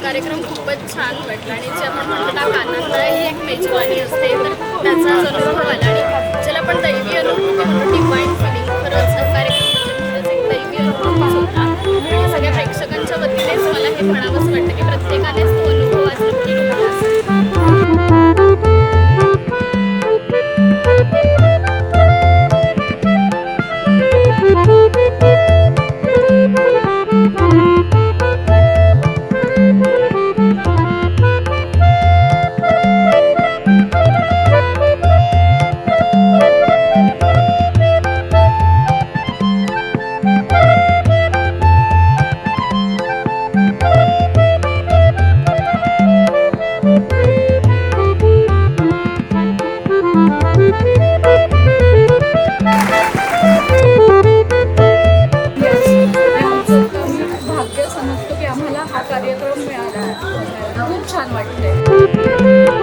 कार्यक्रम खूपच छान वाटला आणि जे आपण म्हणतो ना कानातला ही एक मेजवानी असते तर त्याचाच अनुभव आला आणि ज्याला आपण दैवी अनुभूती म्हणतो डिवाईन फिलिंग खरंच कार्यक्रम म्हणजे खरंच एक दैवी अनुभवच होता आणि सगळ्या प्रेक्षकांच्या वतीनेच मला हे म्हणावंसं वाटतं की प्रत्येकानेच तो अनुभव आज नक्की घेतला असेल. भाग्य समजतो की आम्हाला हा कार्यक्रम मिळाला. खूप छान वाटतंय.